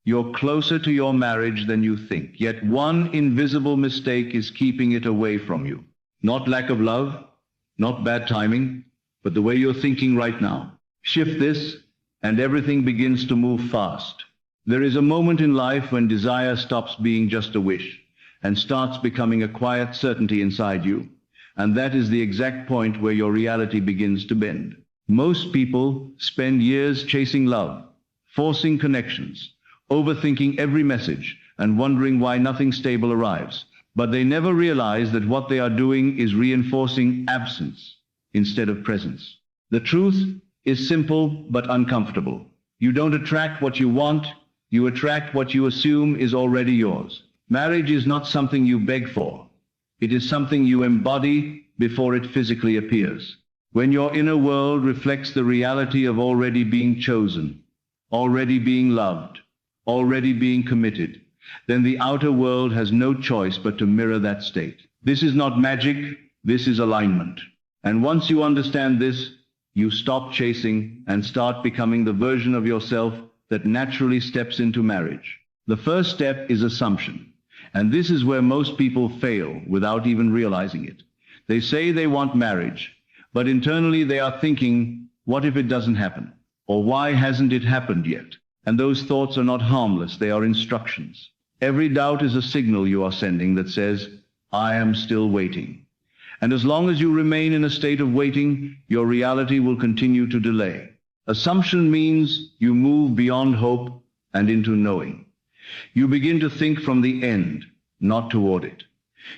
You're closer to your marriage than you think, yet one invisible mistake is keeping it away from you. Not lack of love, not bad timing, but the way you're thinking right now. Shift this, and everything begins to move fast. There is a moment in life when desire stops being just a wish and starts becoming a quiet certainty inside you. And that is the exact point where your reality begins to bend. Most people spend years chasing love, forcing connections, overthinking every message, and wondering why nothing stable arrives. But they never realize that what they are doing is reinforcing absence instead of presence. The truth is simple but uncomfortable. You don't attract what you want, you attract what you assume is already yours. Marriage is not something you beg for. It is something you embody before it physically appears. When your inner world reflects the reality of already being chosen, already being loved, already being committed, then the outer world has no choice but to mirror that state. This is not magic, this is alignment. And once you understand this, you stop chasing and start becoming the version of yourself that naturally steps into marriage. The first step is assumption. And this is where most people fail without even realizing it. They say they want marriage, but internally they are thinking, what if it doesn't happen? Or why hasn't it happened yet? And those thoughts are not harmless, they are instructions. Every doubt is a signal you are sending that says, I am still waiting. And as long as you remain in a state of waiting, your reality will continue to delay. Assumption means you move beyond hope and into knowing. You begin to think from the end, not toward it.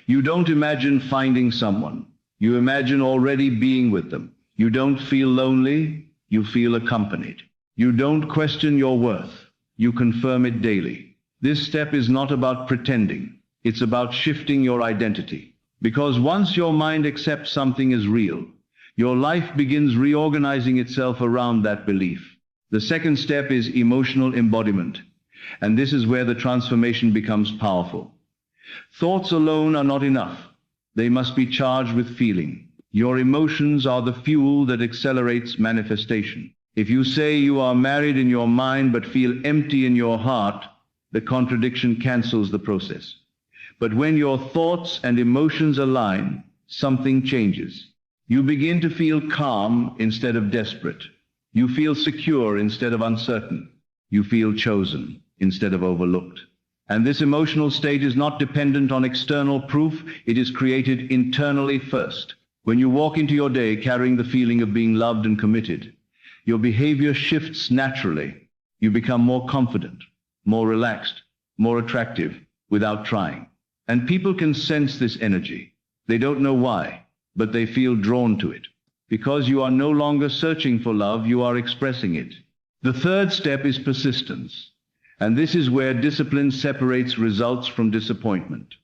You don't imagine finding someone. You imagine already being with them. You don't feel lonely, you feel accompanied. You don't question your worth. You confirm it daily. This step is not about pretending. It's about shifting your identity. Because once your mind accepts something is real, your life begins reorganizing itself around that belief. The second step is emotional embodiment. And this is where the transformation becomes powerful. Thoughts alone are not enough. They must be charged with feeling. Your emotions are the fuel that accelerates manifestation. If you say you are married in your mind but feel empty in your heart, the contradiction cancels the process. But when your thoughts and emotions align, something changes. You begin to feel calm instead of desperate. You feel secure instead of uncertain. You feel chosen instead of overlooked. And this emotional state is not dependent on external proof, it is created internally first. When you walk into your day carrying the feeling of being loved and committed, your behavior shifts naturally. You become more confident, more relaxed, more attractive without trying. And people can sense this energy. They don't know why, but they feel drawn to it. Because you are no longer searching for love, you are expressing it. The third step is persistence. And this is where discipline separates results from disappointment.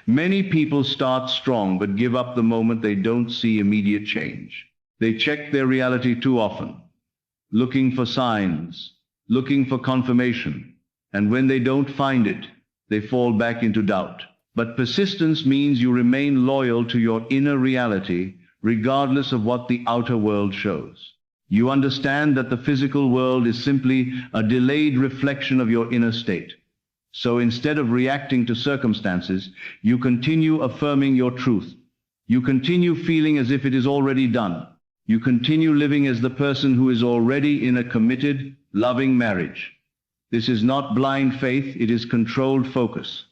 Many people start strong but give up the moment they don't see immediate change. They check their reality too often, looking for signs, looking for confirmation. And when they don't find it, they fall back into doubt. But persistence means you remain loyal to your inner reality, regardless of what the outer world shows. You understand that the physical world is simply a delayed reflection of your inner state. So instead of reacting to circumstances, you continue affirming your truth. You continue feeling as if it is already done. You continue living as the person who is already in a committed, loving marriage. This is not blind faith, it is controlled focus.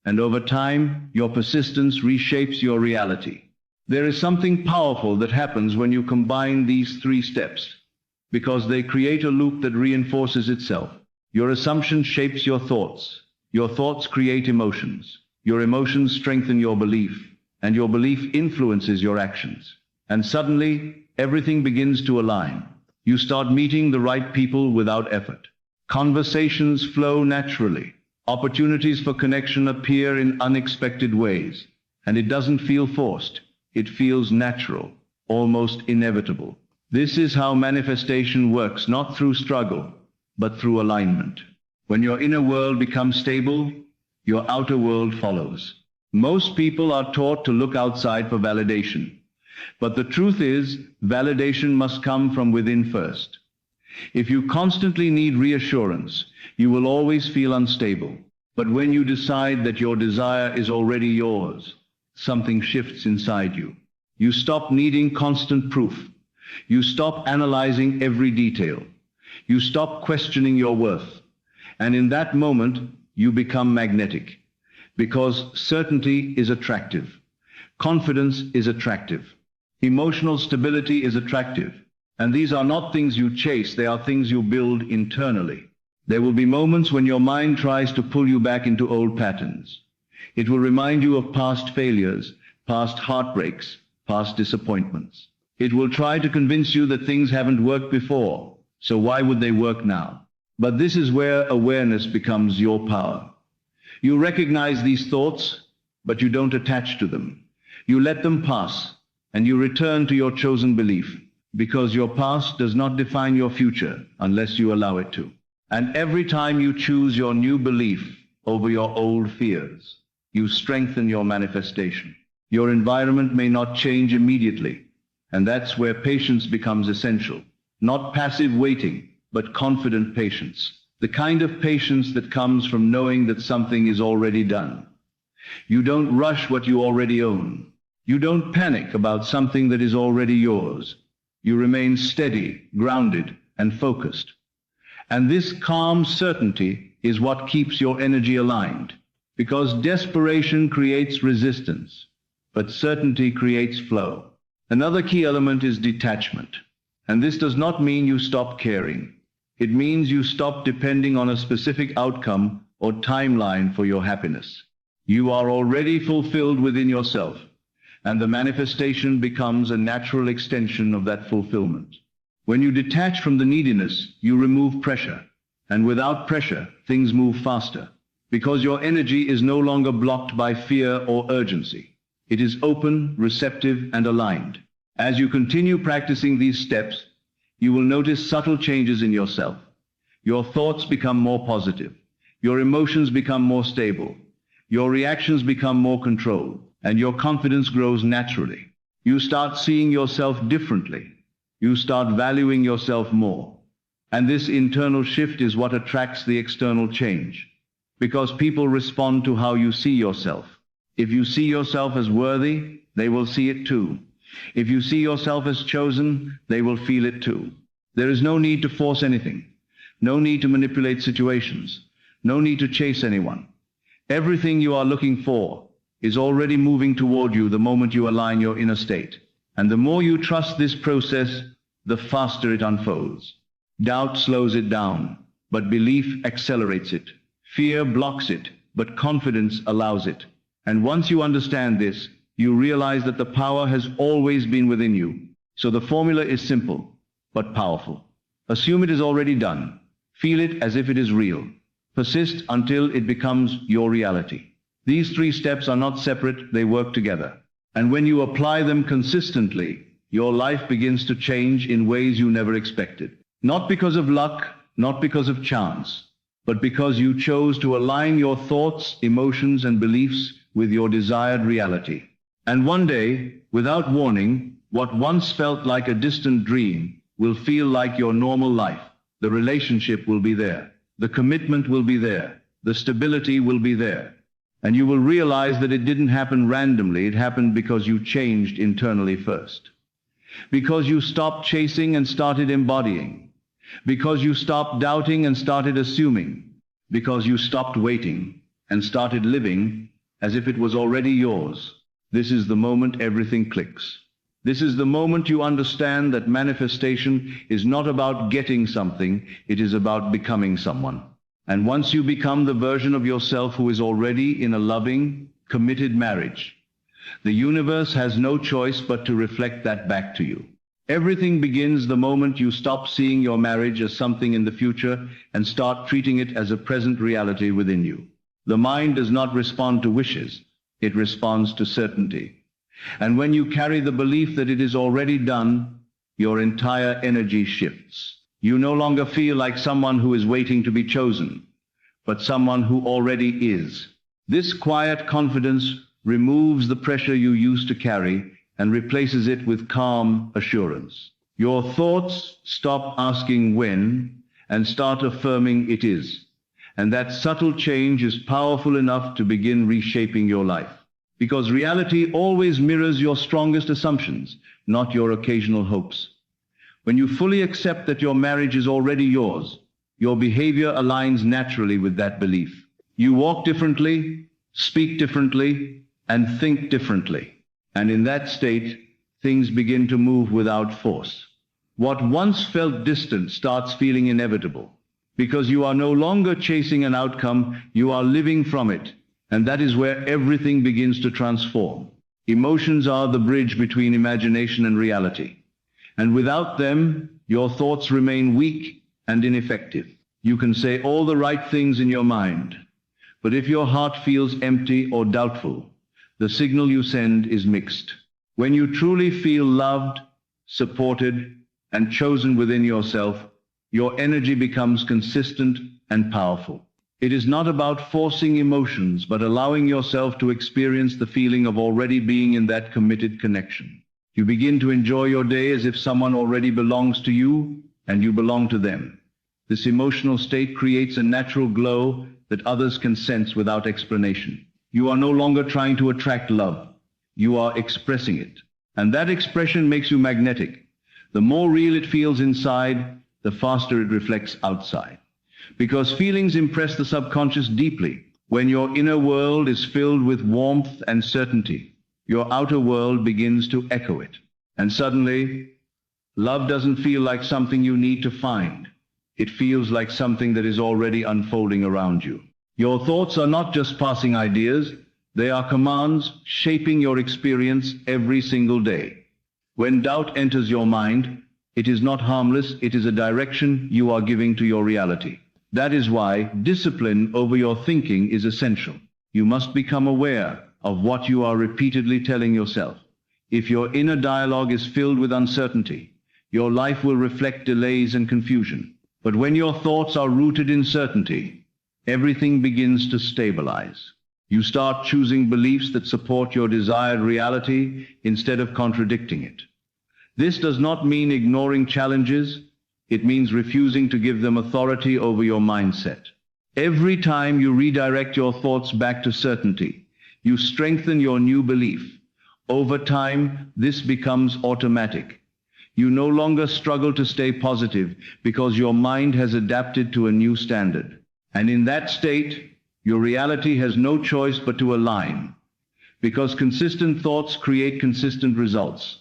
And over time, your persistence reshapes your reality. There is something powerful that happens when you combine these three steps, because they create a loop that reinforces itself. Your assumption shapes your thoughts create emotions, your emotions strengthen your belief, and your belief influences your actions. And suddenly, everything begins to align. You start meeting the right people without effort. Conversations flow naturally. Opportunities for connection appear in unexpected ways, and it doesn't feel forced. It feels natural, almost inevitable. This is how manifestation works, not through struggle, but through alignment. When your inner world becomes stable, your outer world follows. Most people are taught to look outside for validation. But the truth is, validation must come from within first. If you constantly need reassurance, you will always feel unstable. But when you decide that your desire is already yours, something shifts inside you. You stop needing constant proof. You stop analyzing every detail. You stop questioning your worth. And in that moment, you become magnetic. Because certainty is attractive. Confidence is attractive. Emotional stability is attractive. And these are not things you chase, they are things you build internally. There will be moments when your mind tries to pull you back into old patterns. It will remind you of past failures, past heartbreaks, past disappointments. It will try to convince you that things haven't worked before, so why would they work now? But this is where awareness becomes your power. You recognize these thoughts, but you don't attach to them. You let them pass, and you return to your chosen belief, because your past does not define your future unless you allow it to. And every time you choose your new belief over your old fears, you strengthen your manifestation. Your environment may not change immediately, and that's where patience becomes essential. Not passive waiting, but confident patience. The kind of patience that comes from knowing that something is already done. You don't rush what you already own. You don't panic about something that is already yours. You remain steady, grounded, and focused. And this calm certainty is what keeps your energy aligned. Because desperation creates resistance, but certainty creates flow. Another key element is detachment. And this does not mean you stop caring. It means you stop depending on a specific outcome or timeline for your happiness. You are already fulfilled within yourself, and the manifestation becomes a natural extension of that fulfillment. When you detach from the neediness, you remove pressure. And without pressure, things move faster. Because your energy is no longer blocked by fear or urgency. It is open, receptive, and aligned. As you continue practicing these steps, you will notice subtle changes in yourself. Your thoughts become more positive. Your emotions become more stable. Your reactions become more controlled. And your confidence grows naturally. You start seeing yourself differently. You start valuing yourself more. And this internal shift is what attracts the external change. Because people respond to how you see yourself. If you see yourself as worthy, they will see it too. If you see yourself as chosen, they will feel it too. There is no need to force anything. No need to manipulate situations. No need to chase anyone. Everything you are looking for is already moving toward you the moment you align your inner state. And the more you trust this process, the faster it unfolds. Doubt slows it down, but belief accelerates it. Fear blocks it, but confidence allows it. And once you understand this, you realize that the power has always been within you. So the formula is simple, but powerful. Assume it is already done. Feel it as if it is real. Persist until it becomes your reality. These 3 steps are not separate, they work together. And when you apply them consistently, your life begins to change in ways you never expected. Not because of luck, not because of chance, but because you chose to align your thoughts, emotions, and beliefs with your desired reality. And one day, without warning, what once felt like a distant dream will feel like your normal life. The relationship will be there. The commitment will be there. The stability will be there. And you will realize that it didn't happen randomly. It happened because you changed internally first. Because you stopped chasing and started embodying. Because you stopped doubting and started assuming. Because you stopped waiting and started living as if it was already yours. This is the moment everything clicks. This is the moment you understand that manifestation is not about getting something, it is about becoming someone. And once you become the version of yourself who is already in a loving, committed marriage, the universe has no choice but to reflect that back to you. Everything begins the moment you stop seeing your marriage as something in the future and start treating it as a present reality within you. The mind does not respond to wishes, it responds to certainty. And when you carry the belief that it is already done, your entire energy shifts. You no longer feel like someone who is waiting to be chosen, but someone who already is. This quiet confidence removes the pressure you used to carry and replaces it with calm assurance. Your thoughts stop asking when and start affirming it is. And that subtle change is powerful enough to begin reshaping your life. Because reality always mirrors your strongest assumptions, not your occasional hopes. When you fully accept that your marriage is already yours, your behavior aligns naturally with that belief. You walk differently, speak differently, and think differently. And in that state, things begin to move without force. What once felt distant starts feeling inevitable. Because you are no longer chasing an outcome, you are living from it. And that is where everything begins to transform. Emotions are the bridge between imagination and reality. And without them, your thoughts remain weak and ineffective. You can say all the right things in your mind, but if your heart feels empty or doubtful, the signal you send is mixed. When you truly feel loved, supported, and chosen within yourself, your energy becomes consistent and powerful. It is not about forcing emotions, but allowing yourself to experience the feeling of already being in that committed connection. You begin to enjoy your day as if someone already belongs to you and you belong to them. This emotional state creates a natural glow that others can sense without explanation. You are no longer trying to attract love. You are expressing it. And that expression makes you magnetic. The more real it feels inside, the faster it reflects outside. Because feelings impress the subconscious deeply. When your inner world is filled with warmth and certainty, your outer world begins to echo it. And suddenly, love doesn't feel like something you need to find. It feels like something that is already unfolding around you. Your thoughts are not just passing ideas, they are commands shaping your experience every single day. When doubt enters your mind, it is not harmless, it is a direction you are giving to your reality. That is why discipline over your thinking is essential. You must become aware of what you are repeatedly telling yourself. If your inner dialogue is filled with uncertainty, your life will reflect delays and confusion. But when your thoughts are rooted in certainty, everything begins to stabilize. You start choosing beliefs that support your desired reality instead of contradicting it. This does not mean ignoring challenges. It means refusing to give them authority over your mindset. Every time you redirect your thoughts back to certainty, you strengthen your new belief. Over time, this becomes automatic. You no longer struggle to stay positive because your mind has adapted to a new standard. And in that state, your reality has no choice but to align. Because consistent thoughts create consistent results.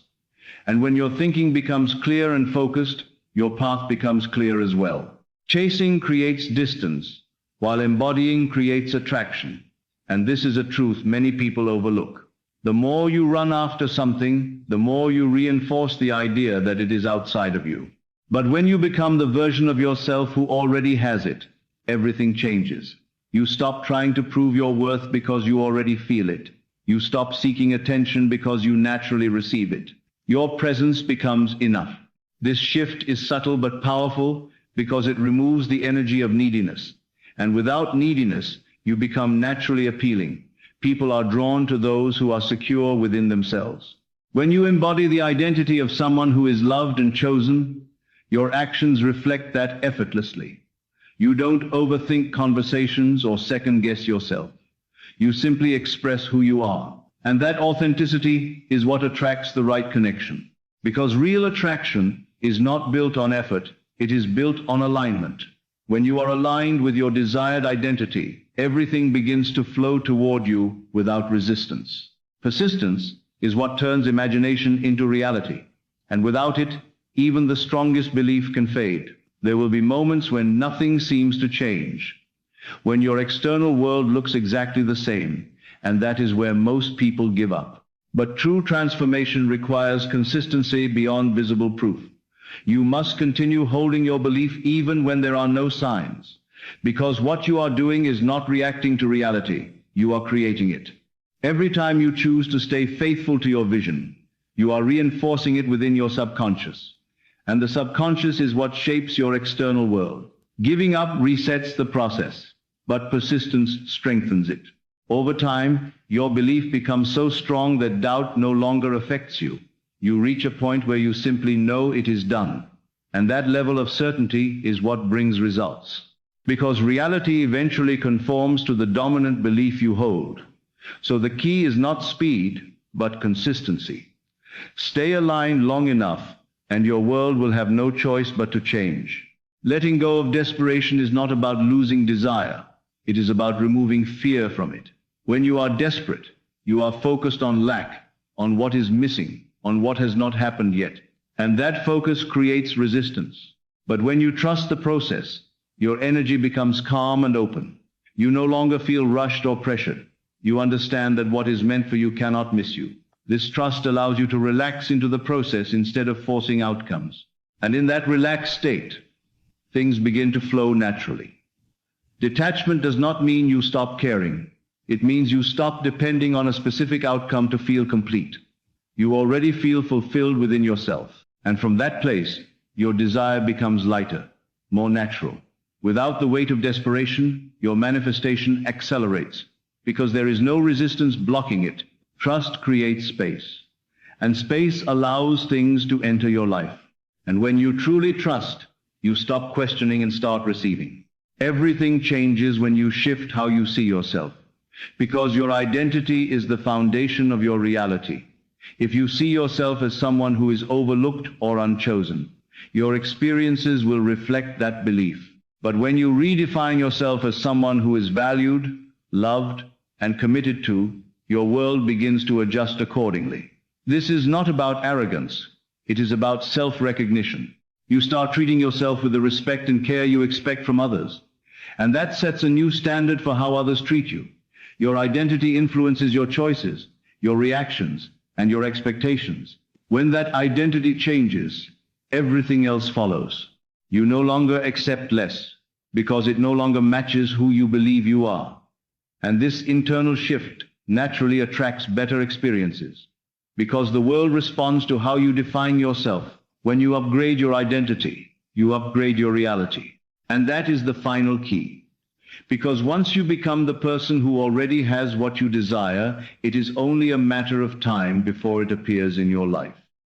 And when your thinking becomes clear and focused, your path becomes clear as well. Chasing creates distance, while embodying creates attraction. And this is a truth many people overlook. The more you run after something, the more you reinforce the idea that it is outside of you. But when you become the version of yourself who already has it, everything changes. You stop trying to prove your worth because you already feel it. You stop seeking attention because you naturally receive it. Your presence becomes enough. This shift is subtle but powerful because it removes the energy of neediness. And without neediness, you become naturally appealing. People are drawn to those who are secure within themselves. When you embody the identity of someone who is loved and chosen, your actions reflect that effortlessly. You don't overthink conversations or second-guess yourself. You simply express who you are. And that authenticity is what attracts the right connection. Because real attraction is not built on effort, it is built on alignment. When you are aligned with your desired identity, everything begins to flow toward you without resistance. Persistence is what turns imagination into reality. And without it, even the strongest belief can fade. There will be moments when nothing seems to change, when your external world looks exactly the same, and that is where most people give up. But true transformation requires consistency beyond visible proof. You must continue holding your belief even when there are no signs, because what you are doing is not reacting to reality, you are creating it. Every time you choose to stay faithful to your vision, you are reinforcing it within your subconscious. And the subconscious is what shapes your external world. Giving up resets the process, but persistence strengthens it. Over time, your belief becomes so strong that doubt no longer affects you. You reach a point where you simply know it is done. And that level of certainty is what brings results. Because reality eventually conforms to the dominant belief you hold. So the key is not speed, but consistency. Stay aligned long enough, and your world will have no choice but to change. Letting go of desperation is not about losing desire. It is about removing fear from it. When you are desperate, you are focused on lack, on what is missing, on what has not happened yet. And that focus creates resistance. But when you trust the process, your energy becomes calm and open. You no longer feel rushed or pressured. You understand that what is meant for you cannot miss you. This trust allows you to relax into the process instead of forcing outcomes. And in that relaxed state, things begin to flow naturally. Detachment does not mean you stop caring. It means you stop depending on a specific outcome to feel complete. You already feel fulfilled within yourself. And from that place, your desire becomes lighter, more natural. Without the weight of desperation, your manifestation accelerates. Because there is no resistance blocking it. Trust creates space. And space allows things to enter your life. And when you truly trust, you stop questioning and start receiving. Everything changes when you shift how you see yourself. Because your identity is the foundation of your reality. If you see yourself as someone who is overlooked or unchosen, your experiences will reflect that belief. But when you redefine yourself as someone who is valued, loved, and committed to, your world begins to adjust accordingly. This is not about arrogance. It is about self-recognition. You start treating yourself with the respect and care you expect from others. And that sets a new standard for how others treat you. Your identity influences your choices, your reactions, and your expectations. When that identity changes, everything else follows. You no longer accept less, because it no longer matches who you believe you are. And this internal shift naturally attracts better experiences, because the world responds to how you define yourself. When you upgrade your identity, you upgrade your reality. And that is the final key. Because once you become the person who already has what you desire, it is only a matter of time before it appears in your life.